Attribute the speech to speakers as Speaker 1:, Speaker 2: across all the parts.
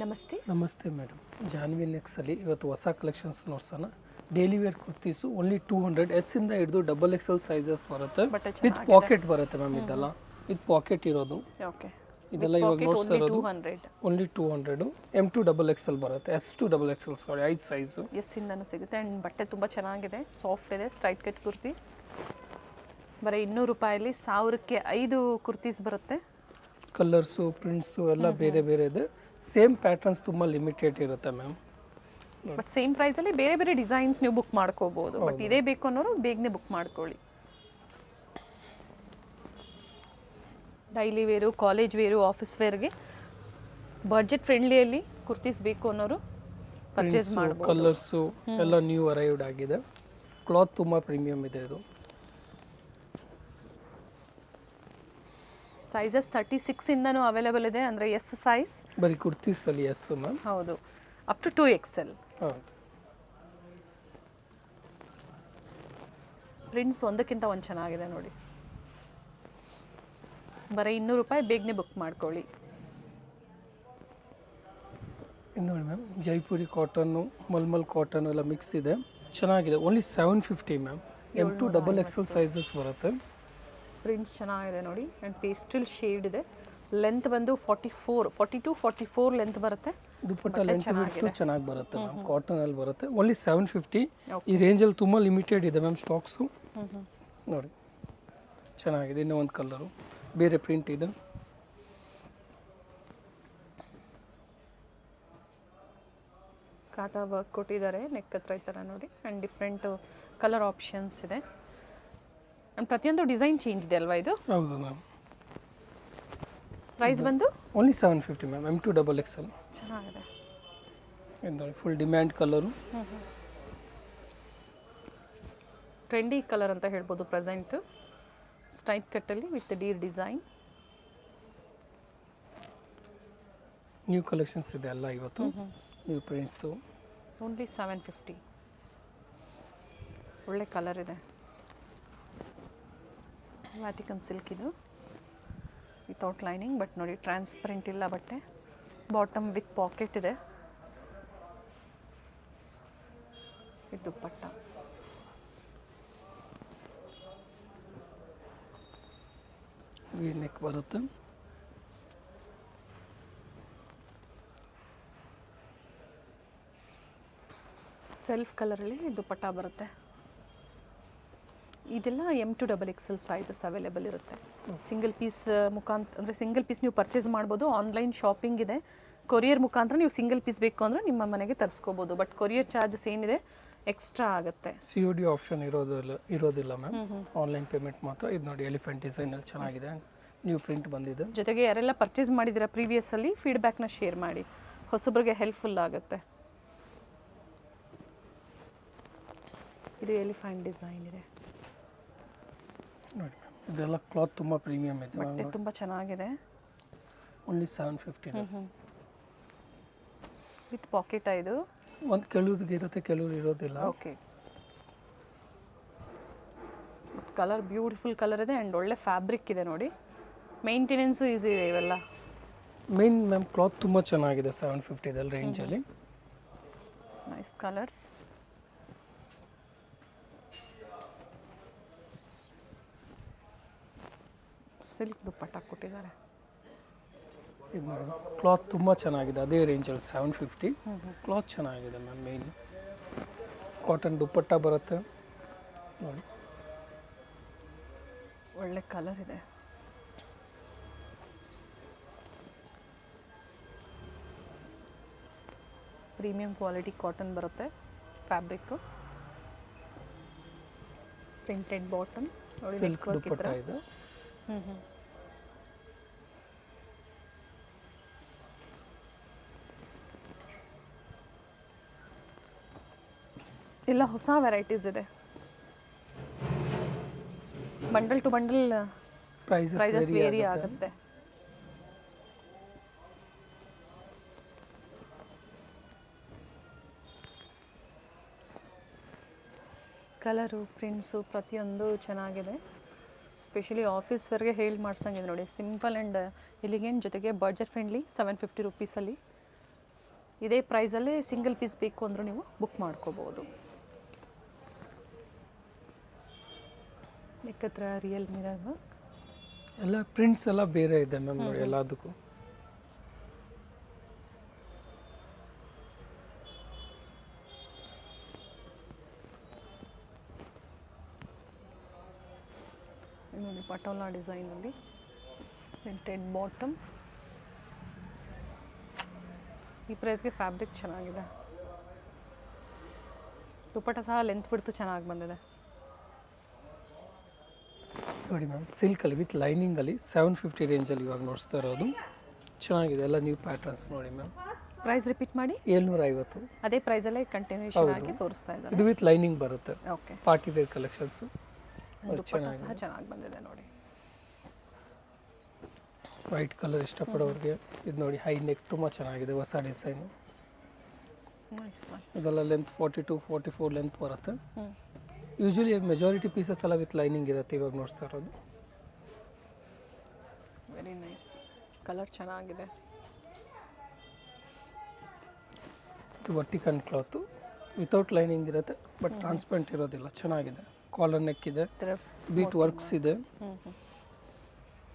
Speaker 1: ನಮಸ್ತೆ.
Speaker 2: ನಮಸ್ತೆ ಮೇಡಮ್. ಜಾನ್ವಿ ನೆಕ್ಸಲ್ಲಿ ಇವತ್ತು ಹೊಸ ಕಲೆಕ್ಷನ್ಸ್ ನೋಡ್ಸೋಣ. ಡೈಲಿ ವೇರ್ ಕುರ್ತೀಸು ಓನ್ಲಿ 200 ಎಸ್ಸಿಂದ ಹಿಡಿದು XXL ಸೈಜಸ್ ಬರುತ್ತೆ. ವಿತ್ ಪಾಕೆಟ್ ಬರುತ್ತೆ ಮ್ಯಾಮ್. ಇದೆಲ್ಲ ವಿತ್ ಪಾಕೆಟ್ ಇರೋದು.
Speaker 1: ಓಕೆ.
Speaker 2: ಇದೆಲ್ಲ ಇವಾಗ ನೋಡ್ತಾ ಇರೋದು ಓನ್ಲಿ 200. M2 XXL ಬರುತ್ತೆ. S2 XXL ಸಾರಿ 5 ಸೈಜು.
Speaker 1: ಎಸ್ ಇಂದನೂ ಸಿಗುತ್ತೆ ಆ್ಯಂಡ್ ಬಟ್ಟೆ ತುಂಬ ಚೆನ್ನಾಗಿದೆ, ಸಾಫ್ಟ್ ಇದೆ. ಸ್ಟ್ರೈಟ್ ಕಟ್ ಕುರ್ತೀಸ್ ಬರೀ 200 ರೂಪಾಯಲ್ಲಿ 1000ಕ್ಕೆ 5 ಕುರ್ತೀಸ್ ಬರುತ್ತೆ.
Speaker 2: ಕಲರ್ಸು ಪ್ರಿಂಟ್ಸು ಎಲ್ಲ ಬೇರೆ ಬೇರೆ ಇದೆ. ಸೇಮ್ ಪ್ಯಾಟರ್ನ್ಸ್ ತುಂಬ ಲಿಮಿಟೆಡ್ ಇರುತ್ತೆ ಮ್ಯಾಮ್.
Speaker 1: ಬಟ್ ಸೇಮ್ ಪ್ರೈಸಲ್ಲಿ ಬೇರೆ ಬೇರೆ ಡಿಸೈನ್ಸ್ ನೀವು ಬುಕ್ ಮಾಡ್ಕೋಬೋದು. ಬಟ್ ಇದೇ ಬೇಕು ಅನ್ನೋರು ಬೇಗನೆ ಬುಕ್ ಮಾಡ್ಕೊಳ್ಳಿ. Daily wear, college wear, office ವೇರ್ಗೆ ಬಡ್ಜೆಟ್ ಫ್ರೆಂಡ್ಲಿಯಲ್ಲಿ ಕುರ್ತೀಸ್ ಬೇಕು ಅನ್ನೋರು ಪರ್ಚೇಸ್ ಮಾಡ್ಬೋದು.
Speaker 2: ಕಲರ್ಸು ಎಲ್ಲ ನ್ಯೂ ಅರೈವ್ಡ್ ಆಗಿದೆ. ಕ್ಲಾತ್ ತುಂಬ ಪ್ರೀಮಿಯಮ್ ಇದೆ. ಇದು
Speaker 1: ಸೈಜಸ್ 36 ಇಂದನೂ ಅವೈಲೇಬಲ್ ಇದೆ, ಅಂದರೆ ಎಸ್ ಸೈಜ್
Speaker 2: ಬರೀ ಕುರ್ತೀಸಲ್ಲಿ ಎಸ್ ಮ್ಯಾಮ್.
Speaker 1: ಹೌದು, ಅಪ್ ಟು 2XL.
Speaker 2: ಹೌದು.
Speaker 1: ಪ್ರಿಂಟ್ಸ್ ಒಂದಕ್ಕಿಂತ ಒಂದು ಚೆನ್ನಾಗಿದೆ ನೋಡಿ. ಬರೀ 200 ರೂಪಾಯಿ, ಬೇಗನೆ ಬುಕ್ ಮಾಡ್ಕೊಳ್ಳಿ.
Speaker 2: ನೋಡಿ ma'am, Jaipuri cotton mulmul cotton ಎಲ್ಲ ಮಿಕ್ಸ್ ಇದೆ, ಚೆನ್ನಾಗಿದೆ. Only 750 ma'am. M2 XXL sizes ಬರುತ್ತೆ.
Speaker 1: ಪ್ರಿಂಟ್ಸ್ ಚೆನ್ನಾಗಿದೆ ನೋಡಿ ಆ್ಯಂಡ್ ಪೇಸ್ಟಲ್ ಶೇಡ್ ಇದೆ. ಲೆಂತ್ ಬಂದು 42-44 ಲೆಂತ್ ಬರುತ್ತೆ.
Speaker 2: ದುಪ್ಪಟ್ಟ ಲೆಂತ್ ಚೆನ್ನಾಗಿ ಬರುತ್ತೆ ಮ್ಯಾಮ್. ಕಾಟನಲ್ಲಿ ಬರುತ್ತೆ. ಓನ್ಲಿ 750. ಈ ರೇಂಜಲ್ಲಿ ತುಂಬ ಲಿಮಿಟೆಡ್ ಇದೆ ಮ್ಯಾಮ್ ಸ್ಟಾಕ್ಸು. ನೋಡಿ ಚೆನ್ನಾಗಿದೆ. ಇನ್ನೂ ಒಂದು ಕಲರು ಬೇರೆ ಪ್ರಿಂಟ್ ಇದೆ.
Speaker 1: ಕಾಟಾ ವರ್ಕ್ ಕೊಟ್ಟಿದ್ದಾರೆ ನೆಕ್ ಹತ್ರ ಈ ಥರ ನೋಡಿ ಆ್ಯಂಡ್ ಡಿಫ್ರೆಂಟ್ ಕಲರ್ ಆಪ್ಷನ್ಸ್ ಇದೆ. ಆ್ಯಂಡ್ ಪ್ರತಿಯೊಂದು ಡಿಸೈನ್ ಚೇಂಜ್ ಇದೆ ಅಲ್ವಾ ಇದು?
Speaker 2: ಹೌದು ಮ್ಯಾಮ್.
Speaker 1: ಪ್ರೈಸ್ ಬಂದು
Speaker 2: ಓನ್ಲಿ 750 ಮ್ಯಾಮ್. M2 XXL
Speaker 1: ಚೆನ್ನಾಗಿದೆ.
Speaker 2: ನೋಡಿ full demand colour.
Speaker 1: Trendy colour ಅಂತ ಹೇಳ್ಬೋದು ಪ್ರೆಸೆಂಟ್. ಸ್ಟ್ರೈಟ್ ಕಟ್ಟಲ್ಲಿ with deer design.
Speaker 2: New collections ಇದೆ ಎಲ್ಲ ಇವತ್ತು. New prints.
Speaker 1: ಓನ್ಲಿ 750. ಒಳ್ಳೆ ಕಲರ್ ಇದೆ. ವ್ಯಾಟಿಕನ್ ಸಿಲ್ಕ್ ಇದು ವಿತೌಟ್ ಲೈನಿಂಗ್. ಬಟ್ ನೋಡಿ ಟ್ರಾನ್ಸ್ಪರೆಂಟ್ ಇಲ್ಲ ಬಟ್ಟೆ. ಬಾಟಮ್ ವಿತ್ ಪಾಕೆಟ್ ಇದೆ. ಇದು ದುಪ್ಪಟ್ಟ.
Speaker 2: ವಿ ನೆಕ್ ಬರುತ್ತೆ.
Speaker 1: ಸೆಲ್ಫ್ ಕಲರಲ್ಲಿ ದುಪ್ಪಟ್ಟ ಬರುತ್ತೆ. ಇದೆಲ್ಲ M2 XXL ಸೈಜಸ್ ಅವೈಲೇಬಲ್ ಇರುತ್ತೆ. ಸಿಂಗಲ್ ಪೀಸ್ ಅಂದರೆ ಸಿಂಗಲ್ ಪೀಸ್ ನೀವು ಪರ್ಚೇಸ್ ಮಾಡ್ಬೋದು. ಆನ್ಲೈನ್ ಶಾಪಿಂಗ್ ಇದೆ. ಕೊರಿಯರ್ ಮುಖಾಂತರ ನೀವು ಸಿಂಗಲ್ ಪೀಸ್ ಬೇಕು ಅಂದರೆ ನಿಮ್ಮ ಮನೆಗೆ ತರಿಸ್ಕೋಬೋದು. ಬಟ್ ಕೊರಿಯರ್ ಚಾರ್ಜಸ್ ಏನಿದೆ ಎಕ್ಸ್ಟ್ರಾ ಆಗುತ್ತೆ.
Speaker 2: COD ಆಪ್ಷನ್ ಇರೋದಿಲ್ಲ ಮ್ಯಾಮ್. ಆನ್ಲೈನ್ ಪೇಮೆಂಟ್ ಮಾತ್ರ. ಇದು ನೋಡಿ ಎಲಿಫೆಂಟ್ ಡಿಸೈನಲ್ಲಿ ಚೆನ್ನಾಗಿದೆ. ನ್ಯೂ ಪ್ರಿಂಟ್ ಬಂದಿದೆ.
Speaker 1: ಜೊತೆಗೆ ಯಾರೆಲ್ಲ ಪರ್ಚೇಸ್ ಮಾಡಿದ್ದೀರಾ ಪ್ರೀವಿಯಸ್ಸಲ್ಲಿ ಫೀಡ್ಬ್ಯಾಕ್ನ ಶೇರ್ ಮಾಡಿ, ಹೊಸಬ್ರಿಗೆ ಹೆಲ್ಪ್ಫುಲ್ ಆಗುತ್ತೆ. ಇದು ಎಲಿಫೆಂಟ್ ಡಿಸೈನ್ ಇದೆ
Speaker 2: ನೋಡಿ ಮ್ಯಾಮ್. ಇದೆಲ್ಲ ಕ್ಲಾತ್ ತುಂಬ ಪ್ರೀಮಿಯಮ್ ಇದೆ.
Speaker 1: ಬಟ್ಟೆ ತುಂಬ ಚೆನ್ನಾಗಿದೆ.
Speaker 2: ಓನ್ಲಿ 750 ಇದೆ.
Speaker 1: ವಿತ್ ಪಾಕೆಟ್ ಇದು.
Speaker 2: ಒಂದು ಕೆಲವ್ರಿಗೆ ಇರುತ್ತೆ, ಕೆಲವ್ರು ಇರೋದಿಲ್ಲ.
Speaker 1: ಓಕೆ. ಕಲರ್ ಬ್ಯೂಟಿಫುಲ್ ಕಲರ್ ಇದೆ ಆ್ಯಂಡ್ ಒಳ್ಳೆ ಫ್ಯಾಬ್ರಿಕ್ ಇದೆ ನೋಡಿ. ಮೇಂಟೆನೆನ್ಸು ಈಸಿ ಇದೆ ಇವೆಲ್ಲ.
Speaker 2: ಮೇನ್ ಮ್ಯಾಮ್ ಕ್ಲಾತ್ ತುಂಬ ಚೆನ್ನಾಗಿದೆ 750 ರೇಂಜಲ್ಲಿ.
Speaker 1: Nice colours. ಸಿಲ್ಕ್ ದುಪ್ಪಟ್ಟ ಕೊಟ್ಟಿದ್ದಾರೆ.
Speaker 2: ಇದು ನೋಡಿ ಕ್ಲಾತ್ ತುಂಬ ಚೆನ್ನಾಗಿದೆ. ಅದೇ ರೇಂಜಲ್ಲಿ 750. ಕ್ಲಾತ್ ಚೆನ್ನಾಗಿದೆ ಮ್ಯಾಮ್. ಮೇನ್ ಕಾಟನ್ ದುಪ್ಪಟ್ಟ ಬರುತ್ತೆ ನೋಡಿ.
Speaker 1: ಒಳ್ಳೆ ಕಲರ್ ಇದೆ. ಪ್ರೀಮಿಯಂ ಕ್ವಾಲಿಟಿ ಕಾಟನ್ ಬರುತ್ತೆ fabric. Printed bottom.
Speaker 2: Silk dupatta ಇದೆ.
Speaker 1: ಎಲ್ಲ ಹೊಸ ವೆರೈಟೀಸ್ ಇದೆ. Bundle to bundle prices vary ಆಗುತ್ತೆ. ಕಲರು ಪ್ರಿಂಟ್ಸು ಪ್ರತಿಯೊಂದು ಚೆನ್ನಾಗಿದೆ. ಸ್ಪೆಷಲಿ ಆಫೀಸ್ವರೆಗೆ ಮಾಡಿಸ್ದಂಗಿದೆ ನೋಡಿ. ಸಿಂಪಲ್ ಆ್ಯಂಡ್ ಎಲಿಗೆಂಟ್, ಜೊತೆಗೆ ಬಡ್ಜೆಟ್ ಫ್ರೆಂಡ್ಲಿ 750 ರುಪೀಸಲ್ಲಿ ಇದೇ ಪ್ರೈಸಲ್ಲಿ ಸಿಂಗಲ್ ಪೀಸ್ ಬೇಕು ಅಂದರೂ ನೀವು ಬುಕ್ ಮಾಡ್ಕೋಬೋದು. ಏಕತ್ರ ರಿಯಲ್ ಮಿರರ್ ವರ್ಕ್
Speaker 2: ಎಲ್ಲ ಪ್ರಿಂಟ್ಸ್ ಎಲ್ಲ ಬೇರೆ ಇದೆ ಮ್ಯಾಮ್ ನೋಡಿ ಎಲ್ಲದಕ್ಕೂ.
Speaker 1: ನೋಡಿ ಪಟೋಲಾ ಡಿಸೈನಲ್ಲಿ ಪ್ರಿಂಟೆಡ್ ಬಾಟಮ್. ಈ ಪ್ರೈಸ್ಗೆ ಫ್ಯಾಬ್ರಿಕ್ ಚೆನ್ನಾಗಿದೆ. ದುಪ್ಪಟ್ಟ ಸಹ ಲೆಂತ್ ಬಿಡ್ತು ಚೆನ್ನಾಗಿ ಬಂದಿದೆ
Speaker 2: ನೋಡಿ ಮ್ಯಾಮ್. ಸಿಲ್ಕಲ್ಲಿ ವಿತ್ ಲೈನಿಂಗಲ್ಲಿ 750 ರೇಂಜಲ್ಲಿ ಇವಾಗ ನೋಡಿಸ್ತಾ ಇರೋದು. ಚೆನ್ನಾಗಿದೆ ಎಲ್ಲ ನ್ಯೂ ಪ್ಯಾಟರ್ನ್ಸ್ ನೋಡಿ ಮ್ಯಾಮ್.
Speaker 1: ಪ್ರೈಸ್ ರಿಪೀಟ್ ಮಾಡಿ.
Speaker 2: 750.
Speaker 1: ಅದೇ ಪ್ರೈಸಲ್ಲೇ ಕಂಟಿನ್ಯೂಷನ್ ಆಗಿ ತೋರಿಸ್ತಾ ಇದ್ದಾರೆ.
Speaker 2: ಇದು ವಿತ್ ಲೈನಿಂಗ್ ಬರುತ್ತೆ.
Speaker 1: ಓಕೆ.
Speaker 2: ಪಾರ್ಟಿ ವೇರ್ ಕಲೆಕ್ಷನ್ಸು
Speaker 1: ದುಪ್ಪಟ್ಟ ಸಹ ಚೆನ್ನಾಗಿ ಬಂದಿದೆ ನೋಡಿ.
Speaker 2: ವೈಟ್ ಕಲರ್ ಇಷ್ಟಪಡೋರಿಗೆ ಇದು ನೋಡಿ. ಹೈ ನೆಕ್ ತುಂಬ ಚೆನ್ನಾಗಿದೆ, ಹೊಸ ಡಿಸೈನು. ಇದೆಲ್ಲ ಲೆಂತ್ 42, 44 ಲೆಂತ್ ಬರುತ್ತೆ. ಯೂಶ್ವಲಿ ಮೆಜಾರಿಟಿ ಪೀಸಸ್ ಎಲ್ಲ ವಿತ್ ಲೈನಿಂಗ್ ಇರುತ್ತೆ ಇವಾಗ ನೋಡ್ತಾ ಇರೋದು.
Speaker 1: Very nice. ಕಲರ್ ಚೆನ್ನಾಗಿದೆ.
Speaker 2: ಇದು ವರ್ಟಿಕಲ್ ಕ್ಲಾತು ವಿತೌಟ್ ಲೈನಿಂಗ್ ಇರುತ್ತೆ, ಬಟ್ ಟ್ರಾನ್ಸ್ಪರೆಂಟ್ ಇರೋದಿಲ್ಲ. ಚೆನ್ನಾಗಿದೆ. ಕಾಲರ್ ನೆಕ್ ಇದೆ, ಬೀಟ್ ವರ್ಕ್ಸ್ ಇದೆ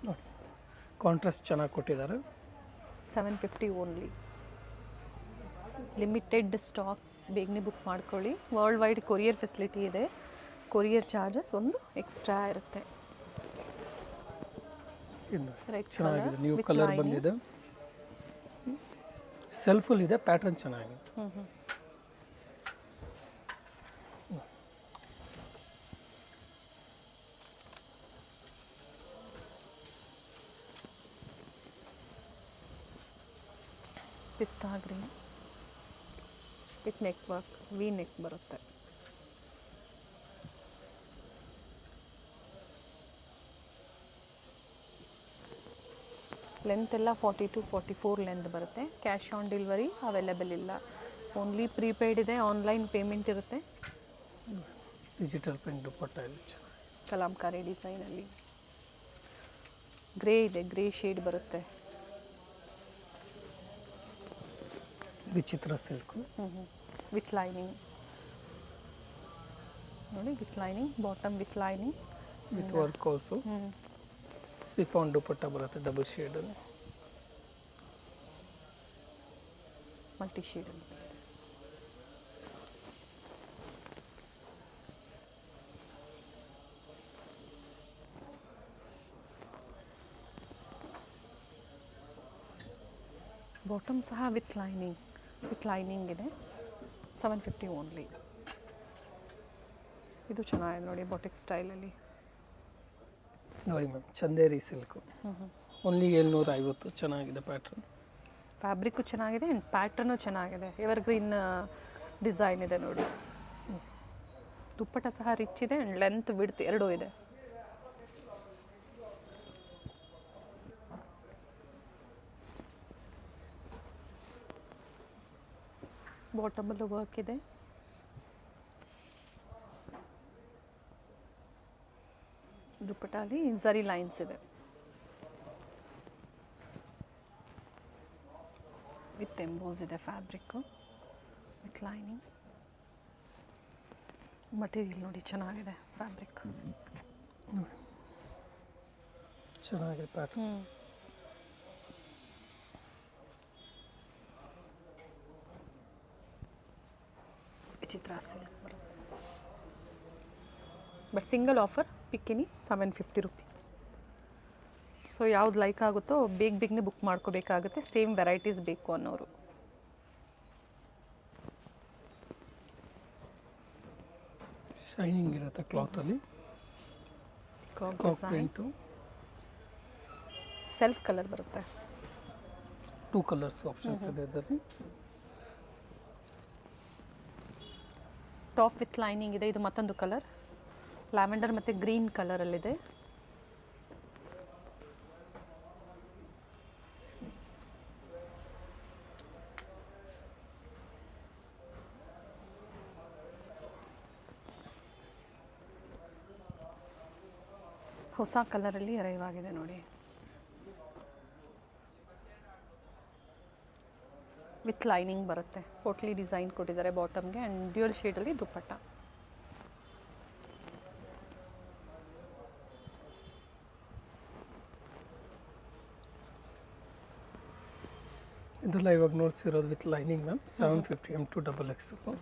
Speaker 2: ನೋಡಿ. ಕಾಂಟ್ರಾಸ್ಟ್ ಚೆನ್ನಾಗಿ ಕೊಟ್ಟಿದ್ದಾರೆ.
Speaker 1: 750 ಓನ್ಲಿ. ಲಿಮಿಟೆಡ್ ಸ್ಟಾಕ್, ಬೇಗನೆ ಬುಕ್ ಮಾಡ್ಕೊಳ್ಳಿ. ವರ್ಲ್ಡ್ ವೈಡ್ ಕೊರಿಯರ್ ಫೆಸಿಲಿಟಿ ಇದೆ. ಕೊರಿಯರ್ ಚಾರ್ಜಸ್ ಒಂದು ಎಕ್ಸ್ಟ್ರಾ ಇರುತ್ತೆ.
Speaker 2: ಚೆನ್ನಾಗಿದೆ. ನ್ಯೂ ಕಲರ್ ಬಂದಿದೆ. ಸೆಲ್ಫಲ್ಲಿ ಇದೆ, ಪ್ಯಾಟರ್ನ್ ಚೆನ್ನಾಗಿದೆ.
Speaker 1: ಪಿಸ್ತಾ green with neck work, V neck ಬರುತ್ತೆ. ಲೆಂತ್ ಎಲ್ಲ 42, 44 ಲೆಂತ್ ಬರುತ್ತೆ. ಕ್ಯಾಶ್ ಆನ್ ಡೆಲಿವರಿ ಅವೈಲೇಬಲ್ ಇಲ್ಲ. ಓನ್ಲಿ ಪ್ರೀಪೇಯ್ಡ್ ಇದೆ. ಆನ್ಲೈನ್ ಪೇಮೆಂಟ್ ಇರುತ್ತೆ.
Speaker 2: ಡಿಜಿಟಲ್ ಪ್ರಿಂಟ್ ದುಪ್ಪಟ್ಟ ಇದೆ.
Speaker 1: ಕಲಾಂಕಾರಿ ಡಿಸೈನಲ್ಲಿ ಗ್ರೇ ಇದೆ, ಗ್ರೇ ಶೇಡ್ ಬರುತ್ತೆ.
Speaker 2: ವಿಚಿತ್ರ ಸಿಲ್ಕು
Speaker 1: ವಿತ್ ಲೈನಿಂಗ್ ನೋಡಿ. With lining, bottom with lining,
Speaker 2: with work also. Chiffon dupatta ಬರುತ್ತೆ, ಡಬಲ್ ಶೇಡಲ್ಲಿ,
Speaker 1: ಮಲ್ಟಿ ಶೇಡಲ್ಲಿ. ಬಾಟಮ್ ಸಹ ವಿತ್ ಲೈನಿಂಗ್ ಇದೆ. 750 ಓನ್ಲಿ. ಇದು ಚೆನ್ನಾಗಿದೆ ನೋಡಿ, ಬಾಟಿಕ್ ಸ್ಟೈಲಲ್ಲಿ
Speaker 2: ನೋಡಿ ಮ್ಯಾಮ್. Chanderi silk only 750. ಚೆನ್ನಾಗಿದೆ ಪ್ಯಾಟ್ರನ್.
Speaker 1: ಫ್ಯಾಬ್ರಿಕ್ಕು ಚೆನ್ನಾಗಿದೆ ಆ್ಯಂಡ್ ಪ್ಯಾಟ್ರನ್ನು ಚೆನ್ನಾಗಿದೆ. ಎವರ್ಗ್ರೀನ್ ಡಿಸೈನ್ ಇದೆ ನೋಡಿ. ದುಪ್ಪಟ್ಟ ಸಹ ರಿಚ್ ಇದೆ ಆ್ಯಂಡ್ ಲೆಂತ್ ವಿಡ್ತ್ ಎರಡೂ ಇದೆ. ಬಾಟಮಲ್ಲೂ ವರ್ಕ್ ಇದೆ. ದುಪ್ಪಟ್ಟಾಲಿ ಝರಿ ಲೈನ್ಸ್ ಇದೆ. ವಿತ್ ಎಂಬೋಸ್ ಇದೆ ಫ್ಯಾಬ್ರಿಕ್ಕು, ವಿತ್ ಲೈನಿಂಗ್. ಮಟೀರಿಯಲ್ ನೋಡಿ ಚೆನ್ನಾಗಿದೆ ಫ್ಯಾಬ್ರಿಕ್.
Speaker 2: ಚೆನ್ನಾಗಿದೆ ಪ್ಯಾಟರ್ನ್ಸ್.
Speaker 1: ವಿಚಿತ್ರ ಸಿಲ್ಕ್ ಬರುತ್ತೆ. ಬಟ್ ಸಿಂಗಲ್ ಆಫರ್ ಪಿಕ್ಕಿನಿ 750 ರುಪೀಸ್. ಸೊ ಯಾವ್ದು ಲೈಕ್ ಆಗುತ್ತೋ ಬೇಗನೆ ಬುಕ್ ಮಾಡ್ಕೋಬೇಕಾಗುತ್ತೆ. ಸೇಮ್ ವೆರೈಟೀಸ್ ಬೇಕು ಅನ್ನೋರು.
Speaker 2: ಶೈನಿಂಗ್ ಇರುತ್ತೆ ಕ್ಲಾತಲ್ಲಿ. ಪ್ರಿಂಟು
Speaker 1: ಸೆಲ್ಫ್ ಕಲರ್ ಬರುತ್ತೆ.
Speaker 2: 2 ಕಲರ್ಸ್ ಆಪ್ಷನ್ಸ್ ಇದೆ ಇದರಲ್ಲಿ.
Speaker 1: ಟಾಪ್ ವಿತ್ ಲೈನಿಂಗ್ ಇದೆ. ಇದು ಮತ್ತೊಂದು ಕಲರ್, ಲ್ಯಾವೆಂಡರ್ ಮತ್ತು ಗ್ರೀನ್ ಕಲರಲ್ಲಿದೆ. ಹೊಸ ಕಲರಲ್ಲಿ ಅರೈವ್ ಆಗಿದೆ ನೋಡಿ. ವಿತ್ ಲೈನಿಂಗ್ ಬರುತ್ತೆ. ಪೋಟ್ಲಿ ಡಿಸೈನ್ ಕೊಟ್ಟಿದ್ದಾರೆ ಬಾಟಮ್ಗೆ ಆ್ಯಂಡ್ ಡ್ಯೂಯಲ್ ಶೇಡಲ್ಲಿ ದುಪ್ಪಟ್ಟ.
Speaker 2: ಇದೆಲ್ಲ ಇವಾಗ ನೋಡ್ಸಿರೋದು with lining ma'am 750 M2 XXL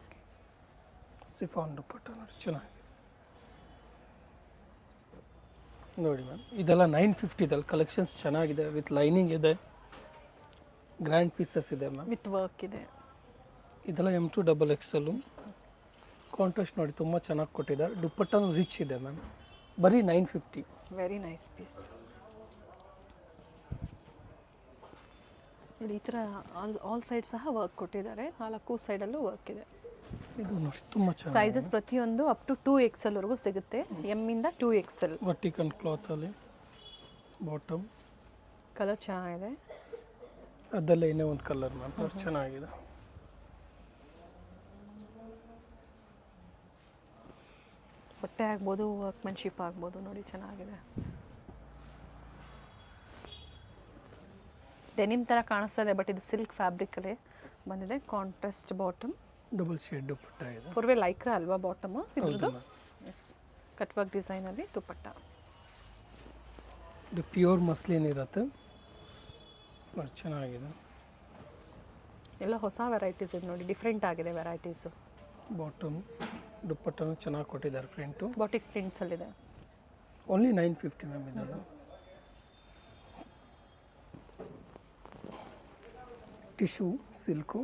Speaker 2: chiffon dupatta ನೋಡಿ ಚೆನ್ನಾಗಿದೆ ನೋಡಿ ಮ್ಯಾಮ್. ಇದೆಲ್ಲ 950ದಲ್ಲಿ ಕಲೆಕ್ಷನ್ಸ್ ಚೆನ್ನಾಗಿದೆ ವಿತ್ ಲೈನಿಂಗ್ ಇದೆ, ಗ್ರ್ಯಾಂಡ್ ಪೀಸಸ್ ಇದೆ ಮ್ಯಾಮ್.
Speaker 1: ವಿತ್ ವರ್ಕ್ ಇದೆ.
Speaker 2: ಇದೆಲ್ಲ M2 XXL ಕಾಂಟ್ರಾಸ್ಟ್ ನೋಡಿ ತುಂಬ ಚೆನ್ನಾಗಿ ಕೊಟ್ಟಿದ್ದಾರೆ. ದುಪ್ಪಟ್ಟನೂ ರಿಚ್ ಇದೆ ಮ್ಯಾಮ್, ಬರೀ 950.
Speaker 1: ವೆರಿ ನೈಸ್ ಪೀಸ್ ನೋಡಿ. ಈ ಥರ ಆಲ್ ಸೈಡ್ ಸಹ ವರ್ಕ್ ಕೊಟ್ಟಿದ್ದಾರೆ, 4 ಸೈಡಲ್ಲೂ ವರ್ಕ್ ಇದೆ.
Speaker 2: ಇದು ನೋಡಿ ತುಂಬ ಚೆನ್ನಾಗಿ
Speaker 1: ಸೈಜಸ್ ಪ್ರತಿಯೊಂದು ಅಪ್ ಟು 2XL ವರೆಗೂ ಸಿಗುತ್ತೆ, ಎಮ್ಮಿಂದ 2XL.
Speaker 2: ವರ್ಟಿಕಲ್ ಕ್ಲಾತಲ್ಲಿ ಬಾಟಮ್
Speaker 1: ಕಲರ್ ಚೆನ್ನಾಗಿದೆ.
Speaker 2: ಅದಲ್ಲೇ ಇನ್ನೇ ಒಂದು ಕಲರ್ ಮ್ಯಾಮ್, ಚೆನ್ನಾಗಿದೆ.
Speaker 1: ಬಟ್ಟೆ ಆಗ್ಬೋದು, ವರ್ಕ್ಮೆನ್ಶಿಪ್ ಆಗ್ಬೋದು ನೋಡಿ ಚೆನ್ನಾಗಿದೆ. ಡೆನಿಮ್ ಥರ ಕಾಣಿಸ್ತಾ ಇದೆ, ಬಟ್ ಇದು ಸಿಲ್ಕ್ ಫ್ಯಾಬ್ರಿಕಲ್ಲೇ ಬಂದಿದೆ. ಕಾಂಟ್ರಾಸ್ಟ್ ಬಾಟಮ್,
Speaker 2: ಡಬಲ್ ಶೇಡ್ ದುಪ್ಪಟ್ಟ ಇದೆ.
Speaker 1: ಪೂರ್ವೆ ಲೈಕ್ರಾ ಅಲ್ವಾ ಬಾಟಮು ಇದ್ರದ್ದು?
Speaker 2: ಹೌದು
Speaker 1: ಎಸ್, ಕಟ್ ವರ್ಕ್ ಡಿಸೈನಲ್ಲಿ ದುಪ್ಪಟ್ಟ.
Speaker 2: ಇದು ಪ್ಯೂರ್ ಮಸ್ಲಿನ್ ಇರುತ್ತೆ, ಚೆನ್ನಾಗಿದೆ.
Speaker 1: ಎಲ್ಲ ಹೊಸ ವೆರೈಟೀಸ್ ಇದೆ ನೋಡಿ, ಡಿಫ್ರೆಂಟ್ ಆಗಿದೆ ವೆರೈಟೀಸು.
Speaker 2: ಬಾಟಮ್ ದುಪ್ಪಟ್ಟನು ಚೆನ್ನಾಗಿ ಕೊಟ್ಟಿದ್ದಾರೆ, ಪ್ರಿಂಟು
Speaker 1: ಬಾಟಿಕ್ ಪ್ರಿಂಟ್ಸಲ್ಲಿದೆ.
Speaker 2: Only 950 ma'am. ಇದೆಲ್ಲ ಟಿಶ್ಯೂ ಸಿಲ್ಕು,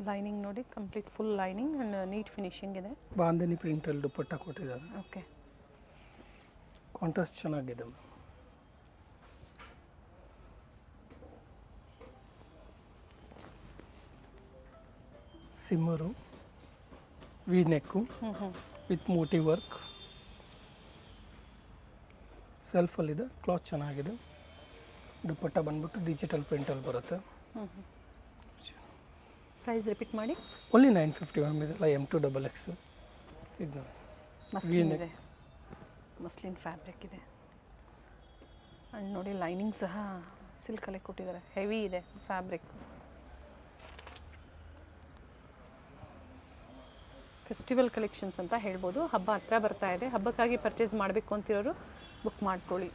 Speaker 1: ಲೈನಿಂಗ್ ನೋಡಿ, complete full lining and neat finishing ಇದೆ.
Speaker 2: ಬಾಂಧನಿ ಪ್ರಿಂಟಲ್ಲಿ ದುಪ್ಪಟ್ಟ ಕೊಟ್ಟಿದ್ದಾರೆ.
Speaker 1: ಓಕೆ,
Speaker 2: ಕಾಂಟ್ರಾಸ್ಟ್ ಚೆನ್ನಾಗಿದೆ ma'am. Shimmer, V neck with moti work, ಸೆಲ್ಫಲ್ಲಿದೆ. ಕ್ಲಾತ್ ಚೆನ್ನಾಗಿದೆ. ದುಪ್ಪಟ್ಟ ಬಂದ್ಬಿಟ್ಟು ಡಿಜಿಟಲ್ ಪ್ರಿಂಟಲ್ಲಿ ಬರುತ್ತೆ.
Speaker 1: ಪ್ರೈಸ್ ರಿಪೀಟ್ ಮಾಡಿ.
Speaker 2: Only 950 ma'am. ಇದೆಲ್ಲ M2 XXL. ಇದು
Speaker 1: ಮಸ್ಲಿನ್ ಇದೆ, ಮಸ್ಲಿನ್ ಫ್ಯಾಬ್ರಿಕ್ ಇದೆ. ಆ್ಯಂಡ್ ನೋಡಿ ಲೈನಿಂಗ್ ಸಹ ಸಿಲ್ಕಲ್ಲೇ ಕೊಟ್ಟಿದ್ದಾರೆ, ಹೆವಿ ಇದೆ ಫ್ಯಾಬ್ರಿಕ್. ಫೆಸ್ಟಿವಲ್ ಕಲೆಕ್ಷನ್ಸ್ ಅಂತ ಹೇಳ್ಬೋದು. ಹಬ್ಬ ಹತ್ರ ಬರ್ತಾ ಇದೆ, ಹಬ್ಬಕ್ಕಾಗಿ ಪರ್ಚೇಸ್ ಮಾಡಬೇಕು ಅಂತಿರೋರು ಬುಕ್ ಮಾಡ್ಕೊಳ್ಳಿ.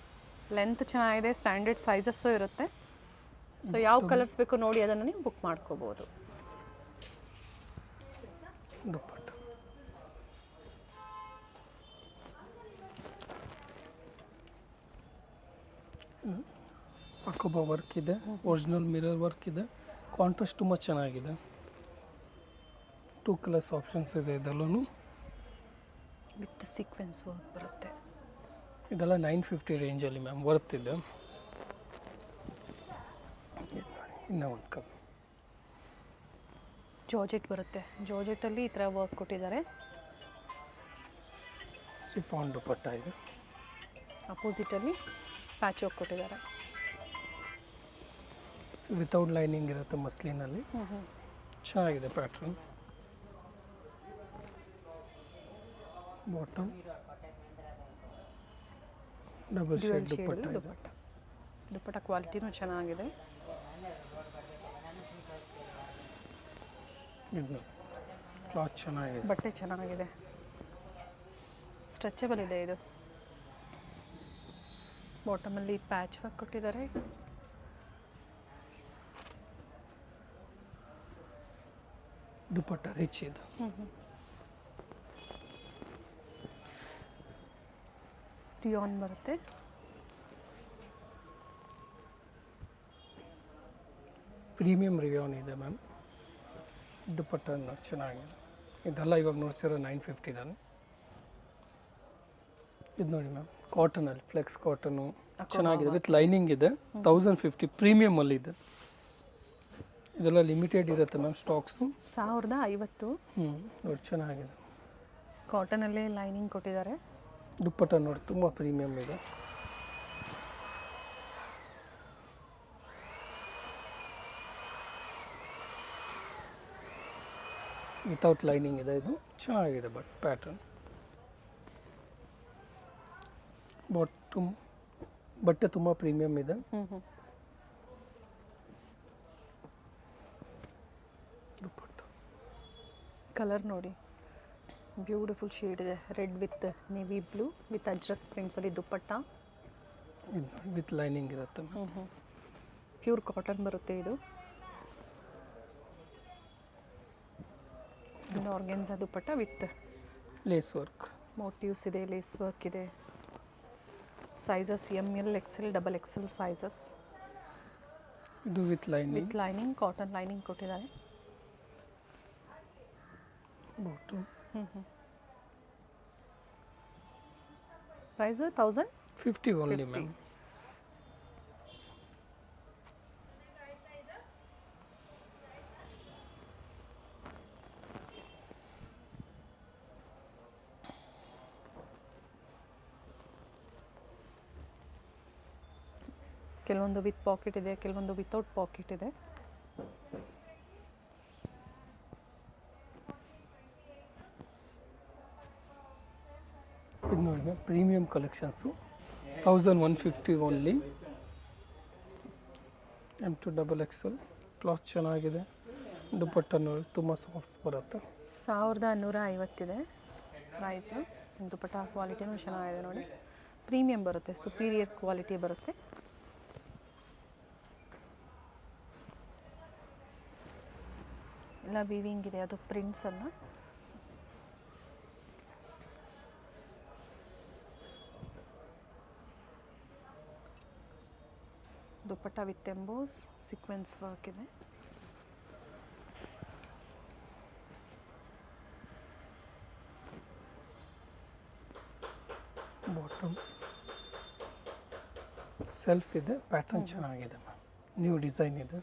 Speaker 1: ಲೆಂತ್ ಚೆನ್ನಾಗಿದೆ, ಸ್ಟ್ಯಾಂಡರ್ಡ್ ಸೈಜಸ್ಸು ಇರುತ್ತೆ. ಸೊ ಯಾವ ಕಲರ್ಸ್ ಬೇಕು ನೋಡಿ ಅದನ್ನು ನೀವು ಬುಕ್ ಮಾಡ್ಕೋಬೋದು.
Speaker 2: ದುಪ್ಪಟ್ಟ ಅಕೋಬ ವರ್ಕ್ ಇದೆ, ಒರಿಜಿನಲ್ ಮಿರರ್ ವರ್ಕ್ ಇದೆ. ಕಾಂಟ್ರಾಸ್ಟ್ ತುಂಬ ಚೆನ್ನಾಗಿದೆ. 2 ಕಲರ್ಸ್ ಆಪ್ಷನ್ಸ್ ಇದೆ ಇದೆಲ್ಲೂ.
Speaker 1: ವಿತ್ ಸೀಕ್ವೆನ್ಸ್ ವರ್ಕ್ ಬರುತ್ತೆ.
Speaker 2: ಇದೆಲ್ಲ 950 ರೇಂಜಲ್ಲಿ ಮ್ಯಾಮ್ ವರ್ತ್ ಇದೆ. ಇನ್ನೂ ಒಂದು ಕಲರ್
Speaker 1: ಜಾರ್ಜೆಟ್ ಬರುತ್ತೆ. ಜಾರ್ಜೆಟಲ್ಲಿ ಈ ಥರ ವರ್ಕ್ ಕೊಟ್ಟಿದ್ದಾರೆ.
Speaker 2: ಸಿಫಾನ್ ದುಪ್ಪಟ್ಟ ಇದೆ.
Speaker 1: ಅಪೋಸಿಟಲ್ಲಿ ಪ್ಯಾಚ್ ವರ್ಕ್ ಕೊಟ್ಟಿದ್ದಾರೆ.
Speaker 2: ವಿತೌಟ್ ಲೈನಿಂಗ್ ಇರುತ್ತೆ ಮಸ್ಲಿನಲ್ಲಿ. ಚೆನ್ನಾಗಿದೆ ಪ್ಯಾಟ್ರನ್. ಬಾಟಮ್ ಡಬಲ್ ಶೇಡ್ ದುಪ್ಪಟ್ಟ ಇದೆ.
Speaker 1: ದುಪ್ಪಟ್ಟ ಕ್ವಾಲಿಟಿನೂ ಚೆನ್ನಾಗಿದೆ.
Speaker 2: ಇದು ಕ್ಲಾತ್ ಚೆನ್ನಾಗಿದೆ,
Speaker 1: ಬಟ್ಟೆ ಚೆನ್ನಾಗಿದೆ, ಸ್ಟ್ರೆಚಬಲ್ ಇದೆ. ಇದು ಬಾಟಮಲ್ಲಿ ಪ್ಯಾಚ್ ವರ್ಕ್ ಕೊಟ್ಟಿದ್ದಾರೆ.
Speaker 2: ದುಪ್ಪಟ್ಟ ರಿಚ್ ಇದೆ.
Speaker 1: ರಿಯಾನ್ ಬರುತ್ತೆ.
Speaker 2: ಪ್ರೀಮಿಯಂ ರಿಯಾನ್ ಇದೆ ಮ್ಯಾಮ್. ದುಪ್ಪಟ್ಟ ಚೆನ್ನಾಗಿದೆ. ಇದೆಲ್ಲ ಇವಾಗ ನೋಡ್ಸಿರೋ 950 ದಲ್ಲಿ. ಇದು ನೋಡಿ ಮ್ಯಾಮ್, ಕಾಟನಲ್ಲಿ ಫ್ಲೆಕ್ಸ್ ಕಾಟನು ಚೆನ್ನಾಗಿದೆ, ವಿತ್ ಲೈನಿಂಗ್ ಇದೆ. 1050 ಪ್ರೀಮಿಯಮಲ್ಲಿ ಇದೆ. ಇದೆಲ್ಲ ಲಿಮಿಟೆಡ್ ಇರುತ್ತೆ ಮ್ಯಾಮ್ ಸ್ಟಾಕ್ಸು.
Speaker 1: 1050.
Speaker 2: ನೋಡಿ ಚೆನ್ನಾಗಿದೆ.
Speaker 1: ಕಾಟನಲ್ಲೇ ಲೈನಿಂಗ್ ಕೊಟ್ಟಿದ್ದಾರೆ.
Speaker 2: ದುಪ್ಪಟ್ಟ ನೋಡಿ ತುಂಬ ಪ್ರೀಮಿಯಮ್ ಇದೆ. ವಿತೌಟ್ ಲೈನಿಂಗ್ ಇದೆ. ಇದು ಚೆನ್ನಾಗಿದೆ ಬಟ್ ಪ್ಯಾಟರ್ನ್. ಬಟ್ಟೆ ತುಂಬ ಪ್ರೀಮಿಯಮ್ ಇದೆ. ದುಪ್ಪಟ್ಟ
Speaker 1: ಕಲರ್ ನೋಡಿ ಬ್ಯೂಟಿಫುಲ್ ಶೇಡ್ ಇದೆ, red with navy blue with ajrakh ಪ್ರಿಂಟ್ಸಲ್ಲಿ ದುಪ್ಪಟ್ಟ.
Speaker 2: ವಿತ್ ಲೈನಿಂಗ್ ಇರುತ್ತೆ ಮ್ಯಾಮ್.
Speaker 1: ಪ್ಯೂರ್ ಕಾಟನ್ ಬರುತ್ತೆ ಇದು. Organza dupatta with
Speaker 2: lace work.
Speaker 1: Motifs ಇದೆ, ಲೇಸ್ ವರ್ಕ್ ಇದೆ. Sizes ML XL XXL sizes.
Speaker 2: ಇದು ವಿತ್
Speaker 1: ಲೈನಿಂಗ್ ಕಾಟನ್ ಲೈನಿಂಗ್ ಕೊಟ್ಟಿದ್ದಾರೆ.
Speaker 2: Bottom
Speaker 1: price 1050
Speaker 2: only ma'am.
Speaker 1: ಕೆಲವೊಂದು ವಿತ್ ಪಾಕೆಟ್ ಇದೆ, ಕೆಲವೊಂದು ವಿತೌಟ್ ಪಾಕೆಟ್ ಇದೆ.
Speaker 2: ಇದು ನೋಡಿ ma'am premium collections 1150 only. M2 XXL cloth ಚೆನ್ನಾಗಿದೆ. ದುಪ್ಪಟ್ಟ ನೋಡಿ ತುಂಬ ಸಾಫ್ಟ್ ಬರುತ್ತೆ.
Speaker 1: 1150 ಇದೆ ಪ್ರೈಸು. ದುಪ್ಪಟ್ಟ ಕ್ವಾಲಿಟಿನೂ ಚೆನ್ನಾಗಿದೆ ನೋಡಿ, ಪ್ರೀಮಿಯಂ ಬರುತ್ತೆ, ಸುಪೀರಿಯರ್ ಕ್ವಾಲಿಟಿ ಬರುತ್ತೆ. ಎಲ್ಲ ವೀವಿಂಗ್ ಇದೆ, ಅದು ಪ್ರಿಂಟ್ಸನ್ನು. ದುಪ್ಪಟ್ಟ ವಿತ್ ಎಂಬೋಸ್ ಸೀಕ್ವೆನ್ಸ್ ವರ್ಕ್ ಇದೆ.
Speaker 2: ಬಾಟಮ್ ಸೆಲ್ಫ್ ಇದೆ, ಪ್ಯಾಟರ್ನ್ ಚೆನ್ನಾಗಿದೆ ಮ್ಯಾಮ್, ನ್ಯೂ ಡಿಸೈನ್ ಇದೆ.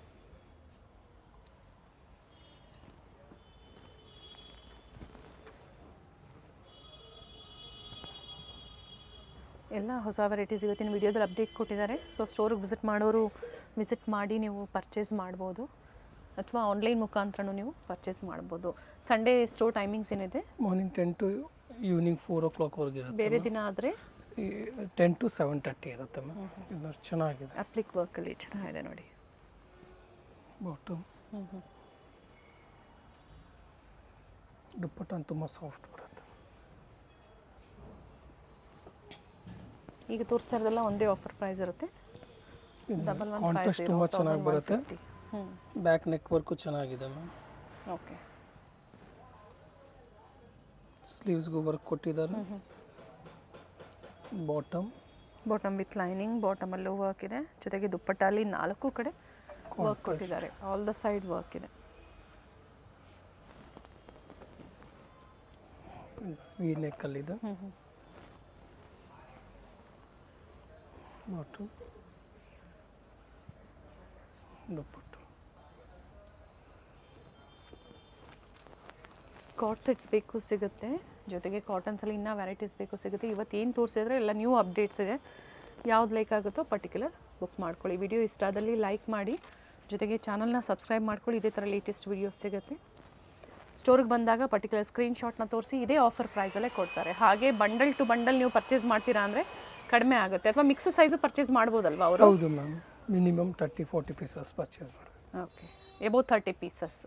Speaker 1: ಎಲ್ಲ ಹೊಸ ವೆರೈಟೀಸ್ ಇವತ್ತಿನ ವಿಡಿಯೋದಲ್ಲಿ ಅಪ್ಡೇಟ್ ಕೊಟ್ಟಿದ್ದಾರೆ. ಸೊ ಸ್ಟೋರಿಗೆ ವಿಸಿಟ್ ಮಾಡೋರು ವಿಸಿಟ್ ಮಾಡಿ ನೀವು ಪರ್ಚೇಸ್ ಮಾಡ್ಬೋದು, ಅಥವಾ ಆನ್ಲೈನ್ ಮುಖಾಂತರನೂ ನೀವು ಪರ್ಚೇಸ್ ಮಾಡ್ಬೋದು. ಸಂಡೇ ಸ್ಟೋರ್ ಟೈಮಿಂಗ್ಸ್ ಏನಿದೆ?
Speaker 2: ಮಾರ್ನಿಂಗ್ 10 to ಈವ್ನಿಂಗ್ 4 o'clockವರೆಗೆ ಇರುತ್ತೆ.
Speaker 1: ಬೇರೆ ದಿನ ಆದರೆ
Speaker 2: 10 to 7:30 ಇರುತ್ತೆ ಮ್ಯಾಮ್. ಇದು ಚೆನ್ನಾಗಿದೆ,
Speaker 1: ಅಪ್ಲಿಕ್ ವರ್ಕಲ್ಲಿ ಚೆನ್ನಾಗಿದೆ ನೋಡಿ.
Speaker 2: ಬಾಟಮ್ ದುಪ್ಪಟ್ಟ ತುಂಬ ಸಾಫ್ಟ್ ಬರುತ್ತೆ.
Speaker 1: ಈಗ ತೋರಿಸ್ತಾ ಇರೋದೆಲ್ಲ ಒಂದೇ ಆಫರ್ ಪ್ರೈಸ್ ಇರುತ್ತೆ.
Speaker 2: ಕಾಂಟ್ರಾಸ್ಟ್ ತುಂಬ ಚೆನ್ನಾಗಿ ಬರುತ್ತೆ. ಬ್ಯಾಕ್ ನೆಕ್ ವರ್ಕು ಚೆನ್ನಾಗಿದೆ ಮ್ಯಾಮ್.
Speaker 1: ಓಕೆ,
Speaker 2: ಸ್ಲೀವ್ಸ್ಗೂ ವರ್ಕ್ ಕೊಟ್ಟಿದ್ದಾರೆ. ಬಾಟಮ್
Speaker 1: ವಿತ್ ಲೈನಿಂಗ್, ಬಾಟಮಲ್ಲೂ ವರ್ಕ್ ಇದೆ, ಜೊತೆಗೆ ದುಪ್ಪಟ್ಟಲ್ಲಿ 4 ಕಡೆ ವರ್ಕ್ ಕೊಟ್ಟಿದ್ದಾರೆ. ಆಲ್ ದ ಸೈಡ್ ವರ್ಕ್ ಇದೆ.
Speaker 2: ವಿ ನೆಕ್ಕಲ್ಲಿದೆ. ಬಾಟಮ್ ದುಪ್ಪಟ್ಟ.
Speaker 1: ಕಾಟ್ ಸೆಟ್ಸ್ ಬೇಕು ಸಿಗುತ್ತೆ, ಜೊತೆಗೆ ಕಾಟನ್ಸಲ್ಲಿ ಇನ್ನೂ ವೆರೈಟೀಸ್ ಬೇಕು ಸಿಗುತ್ತೆ. ಇವತ್ತು ಏನು ತೋರಿಸಿದ್ರೆ ಎಲ್ಲ ನ್ಯೂ ಅಪ್ಡೇಟ್ಸ್ ಇದೆ. ಯಾವ್ದು ಲೈಕ್ ಆಗುತ್ತೋ ಪರ್ಟಿಕ್ಯುಲರ್ ಬುಕ್ ಮಾಡ್ಕೊಳ್ಳಿ. ವಿಡಿಯೋ ಇಷ್ಟ ಆದಲ್ಲಿ ಲೈಕ್ ಮಾಡಿ, ಜೊತೆಗೆ ಚಾನಲ್ನ ಸಬ್ಸ್ಕ್ರೈಬ್ ಮಾಡ್ಕೊಳ್ಳಿ. ಇದೇ ಥರ ಲೇಟೆಸ್ಟ್ ವಿಡಿಯೋಸ್ ಸಿಗುತ್ತೆ. ಸ್ಟೋರಿಗೆ ಬಂದಾಗ ಪರ್ಟಿಕ್ಯುಲರ್ ಸ್ಕ್ರೀನ್ಶಾಟ್ನ ತೋರಿಸಿ ಇದೇ ಆಫರ್ ಪ್ರೈಸಲ್ಲೇ ಕೊಡ್ತಾರೆ. ಹಾಗೆ ಬಂಡಲ್ ಟು ಬಂಡಲ್ ನೀವು ಪರ್ಚೇಸ್ ಮಾಡ್ತೀರಾ ಅಂದರೆ ಕಡಿಮೆ ಆಗುತ್ತೆ, ಅಥವಾ ಮಿಕ್ಸ್ ಸೈಜು ಪರ್ಚೇಸ್ ಮಾಡ್ಬೋದಲ್ವಾ ಅವರು?
Speaker 2: ಹೌದು ಮ್ಯಾಮ್, ಮಿನಿಮಮ್ 30-40 ಪೀಸಸ್ ಪರ್ಚೇಸ್ ಮಾಡಿ.
Speaker 1: Okay, above 30 pieces.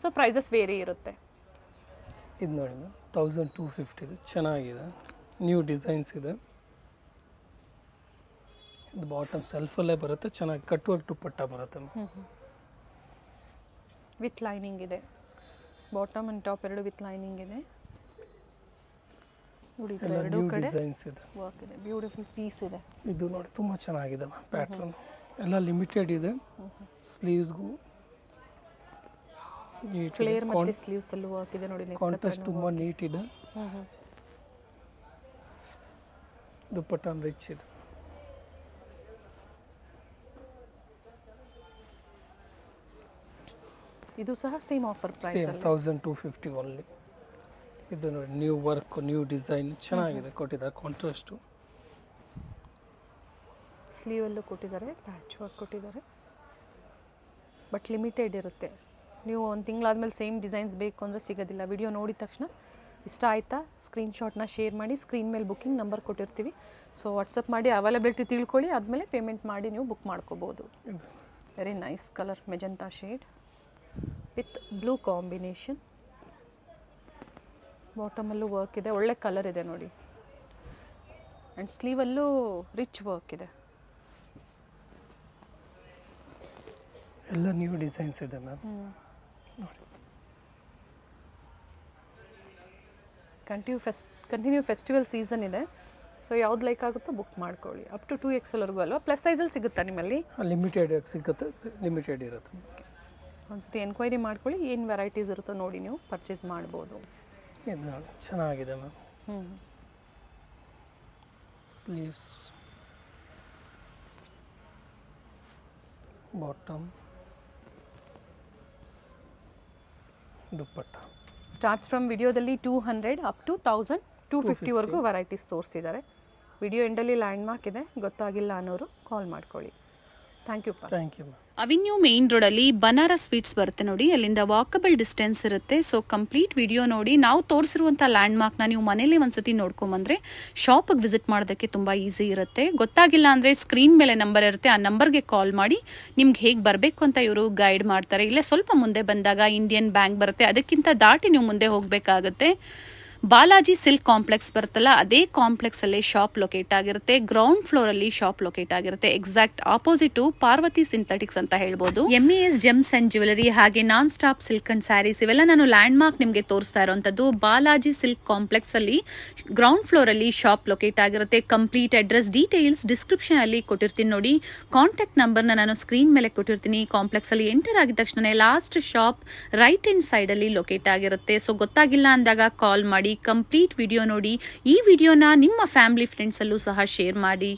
Speaker 1: So prices vary ಇರುತ್ತೆ.
Speaker 2: ಇದು ನೋಡಿ ಮ್ಯಾಮ್ 1250 ಇದೆ, ಚೆನ್ನಾಗಿದೆ, ನ್ಯೂ ಡಿಸೈನ್ಸ್ ಇದೆ. ಇದು ಬಾಟಮ್ ಸೆಲ್ಫಲ್ಲೇ ಬರುತ್ತೆ, ಚೆನ್ನಾಗಿ ಕಟ್ ವರ್ಕ್ ದುಪ್ಪಟ್ಟ ಬರುತ್ತೆ ಮ್ಯಾಮ್.
Speaker 1: ವಿತ್ ಲೈನಿಂಗ್ ಇದೆ, ಬಾಟಮ್ ಆ್ಯಂಡ್ ಟಾಪ್ ಎರಡು ವಿತ್ ಲೈನಿಂಗ್ ಇದೆ ನೋಡಿ. ಎರಡು ಕಡೆ
Speaker 2: ಡಿಸೈನ್ಸ್ ಇದೆ,
Speaker 1: ವರ್ಕ್ ಇದೆ, ಬ್ಯೂಟಿಫುಲ್ ಪೀಸ್ ಇದೆ.
Speaker 2: ಇದು ನೋಡಿ ತುಂಬ ಚೆನ್ನಾಗಿದೆ ಮ್ಯಾಮ್. ಪ್ಯಾಟ್ರನ್ ಎಲ್ಲ ಲಿಮಿಟೆಡ್ ಇದೆ. ಸ್ಲೀವ್ಸ್ಗೂ
Speaker 1: ಫ್ಲೇರ್ ಮತ್ತು ಸ್ಲೀವ್ಸ್ ಅಲ್ಲೂ ವರ್ಕ್ ಇದೆ ನೋಡಿ.
Speaker 2: ಕಾಂಟ್ರಾಸ್ಟ್ ತುಂಬ ನೀಟ್ ಇದೆ. ದುಪ್ಪಟ್ಟ ರಿಚ್ ಇದೆ.
Speaker 1: ಇದು ಸಹ same offer price,
Speaker 2: same 1250 only. ಇದು ನೋಡಿ ನ್ಯೂ ವರ್ಕ್, ನ್ಯೂ ಡಿಸೈನ್ ಚೆನ್ನಾಗಿದೆ ಕೊಟ್ಟಿದ್ದಾರೆ. ಕಾಂಟ್ರಾಸ್ಟು
Speaker 1: ಸ್ಲೀವಲ್ಲೂ ಕೊಟ್ಟಿದ್ದಾರೆ, ಪ್ಯಾಚ್ ವರ್ಕ್ ಕೊಟ್ಟಿದ್ದಾರೆ, ಬಟ್ ಲಿಮಿಟೆಡ್ ಇರುತ್ತೆ. ನೀವು ಒಂದು ತಿಂಗಳಾದ್ಮೇಲೆ ಸೇಮ್ ಡಿಸೈನ್ಸ್ ಬೇಕು ಅಂದರೆ ಸಿಗೋದಿಲ್ಲ. ವಿಡಿಯೋ ನೋಡಿದ ತಕ್ಷಣ ಇಷ್ಟ ಆಯಿತಾ ಸ್ಕ್ರೀನ್ಶಾಟ್ನ ಶೇರ್ ಮಾಡಿ, ಸ್ಕ್ರೀನ್ ಮೇಲೆ ಬುಕ್ಕಿಂಗ್ ನಂಬರ್ ಕೊಟ್ಟಿರ್ತೀವಿ. ಸೊ ವಾಟ್ಸಪ್ ಮಾಡಿ ಅವೈಲಬಿಲಿಟಿ ತಿಳ್ಕೊಳ್ಳಿ, ಆದಮೇಲೆ ಪೇಮೆಂಟ್ ಮಾಡಿ ನೀವು ಬುಕ್ ಮಾಡ್ಕೋಬೋದು. Very nice colour, magenta shade. With blue combination. ಬಾಟಮಲ್ಲೂ ವರ್ಕ್ ಇದೆ, ಒಳ್ಳೆ ಕಲರ್ ಇದೆ ನೋಡಿ. ಆ್ಯಂಡ್ ಸ್ಲೀವಲ್ಲೂ ರಿಚ್ ವರ್ಕ್ ಇದೆ.
Speaker 2: ಎಲ್ಲ ನ್ಯೂ ಡಿಸೈನ್ಸ್ ಇದೆ ಮ್ಯಾಮ್. ನೋಡಿ
Speaker 1: ಕಂಟಿನ್ಯೂ ಫೆಸ್ಟಿವಲ್ ಸೀಸನ್ ಇದೆ. ಸೊ ಯಾವ್ದು ಲೈಕ್ ಆಗುತ್ತೋ ಬುಕ್ ಮಾಡ್ಕೊಳ್ಳಿ. ಅಪ್ ಟು 2XL ಅಲ್ವಾ? ಪ್ಲಸ್ ಸೈಜಲ್ಲಿ ಸಿಗುತ್ತಾ ನಿಮ್ಮಲ್ಲಿ?
Speaker 2: ಲಿಮಿಟೆಡ್ ಸಿಗುತ್ತೆ, ಲಿಮಿಟೆಡ್ ಇರುತ್ತೆ.
Speaker 1: ಒಂದ್ಸತಿ ಎನ್ಕ್ವೈರಿ ಮಾಡ್ಕೊಳ್ಳಿ, ಏನು ವೆರೈಟೀಸ್ ಇರುತ್ತೋ ನೋಡಿ ನೀವು ಪರ್ಚೇಸ್ ಮಾಡ್ಬೋದು.
Speaker 2: ಇದು ನೋಡಿ ಚೆನ್ನಾಗಿದೆ ma'am. Sleeves, bottom, dupatta.
Speaker 1: Starts from ವಿಡಿಯೋದಲ್ಲಿ 200 ಅಪ್ ಟು 1250ವರೆಗೂ ವೆರೈಟೀಸ್ ತೋರಿಸಿದ್ದಾರೆ. ವಿಡಿಯೋ ಎಂಡಲ್ಲಿ ಲ್ಯಾಂಡ್ ಮಾರ್ಕ್ ಇದೆ, ಗೊತ್ತಾಗಿಲ್ಲ ಅನ್ನೋರು ಕಾಲ್ ಮಾಡ್ಕೊಳ್ಳಿ. Thank you.
Speaker 2: Ma'am.
Speaker 3: Avenue main ರೋಡಲ್ಲಿ ಬನಾರಸ್ ಸ್ವೀಟ್ಸ್ ಬರುತ್ತೆ ನೋಡಿ, ಅಲ್ಲಿಂದ ವಾಕಬಲ್ ಡಿಸ್ಟೆನ್ಸ್ ಇರುತ್ತೆ. ಸೊ ಕಂಪ್ಲೀಟ್ ವಿಡಿಯೋ ನೋಡಿ. ನಾವು ತೋರಿಸಿರುವಂಥ ಲ್ಯಾಂಡ್ ಮಾರ್ಕ್ನ ನೀವು ಮನೇಲಿ ಒಂದ್ಸತಿ ನೋಡ್ಕೊಂಬಂದ್ರೆ ಶಾಪಿಗೆ ವಿಸಿಟ್ ಮಾಡೋದಕ್ಕೆ ತುಂಬ ಈಸಿ ಇರುತ್ತೆ. ಗೊತ್ತಾಗಿಲ್ಲ ಅಂದರೆ ಸ್ಕ್ರೀನ್ ಮೇಲೆ ನಂಬರ್ ಇರುತ್ತೆ, ಆ ನಂಬರ್ಗೆ ಕಾಲ್ ಮಾಡಿ ನಿಮ್ಗೆ ಹೇಗೆ ಬರಬೇಕು ಅಂತ ಇವರು ಗೈಡ್ ಮಾಡ್ತಾರೆ. ಇಲ್ಲೇ ಸ್ವಲ್ಪ ಮುಂದೆ ಬಂದಾಗ ಇಂಡಿಯನ್ ಬ್ಯಾಂಕ್ ಬರುತ್ತೆ, ಅದಕ್ಕಿಂತ ದಾಟಿ ನೀವು ಮುಂದೆ ಹೋಗಬೇಕಾಗುತ್ತೆ. ಬಾಲಾಜಿ ಸಿಲ್ಕ್ ಕಾಂಪ್ಲೆಕ್ಸ್ ಬರುತ್ತಲ್ಲ, ಅದೇ ಕಾಂಪ್ಲೆಕ್ಸ್ ಅಲ್ಲಿ ಶಾಪ್ ಲೊಕೇಟ್ ಆಗಿರುತ್ತೆ. ಗ್ರೌಂಡ್ ಫ್ಲೋರ್ ಅಲ್ಲಿ ಶಾಪ್ ಲೊಕೇಟ್ ಆಗಿರುತ್ತೆ. ಎಕ್ಸಾಕ್ಟ್ ಆಪೋಸಿಟ್ ಪಾರ್ವತಿ ಸಿಂಥೆಟಿಕ್ಸ್ ಅಂತ ಹೇಳ್ಬೋದು. MES ಜೆಮ್ಸ್ ಅಂಡ್ ಜ್ಯುವೆಲರಿ ಹಾಗೆ non stop silk and saris ಇವೆಲ್ಲ ನಾನು ಲ್ಯಾಂಡ್ ಮಾರ್ಕ್ ನಿಮಗೆ ತೋರಿಸ್ತಾ ಇರುವಂತದ್ದು. ಬಾಲಾಜಿ ಸಿಲ್ಕ್ ಕಾಂಪ್ಲೆಕ್ಸ್ ಅಲ್ಲಿ ಗ್ರೌಂಡ್ ಫ್ಲೋರ್ ಅಲ್ಲಿ ಶಾಪ್ ಲೊಕೇಟ್ ಆಗಿರುತ್ತೆ. ಕಂಪ್ಲೀಟ್ ಅಡ್ರೆಸ್ ಡೀಟೇಲ್ಸ್ ಡಿಸ್ಕ್ರಿಪ್ಷನ್ ಅಲ್ಲಿ ಕೊಟ್ಟಿರ್ತೀನಿ ನೋಡಿ. ಕಾಂಟ್ಯಾಕ್ಟ್ ನಂಬರ್ನ ನಾನು ಸ್ಕ್ರೀನ್ ಮೇಲೆ ಕೊಟ್ಟಿರ್ತೀನಿ. ಕಾಂಪ್ಲೆಕ್ಸ್ ಅಲ್ಲಿ ಎಂಟರ್ ಆಗಿದ ತಕ್ಷಣ last shop right hand side ಅಲ್ಲಿ ಲೊಕೇಟ್ ಆಗಿರುತ್ತೆ. ಸೊ ಗೊತ್ತಾಗಿಲ್ಲ ಅಂದಾಗ ಕಾಲ್ ಮಾಡಿ, ಕಂಪ್ಲೀಟ್ ವಿಡಿಯೋ ನೋಡಿ. ಈ ವಿಡಿಯೋನ ನಿಮ್ಮ ಫ್ಯಾಮಿಲಿ ಫ್ರೆಂಡ್ಸ್ ಅಲ್ಲೂ ಸಹ ಶೇರ್ ಮಾಡಿ.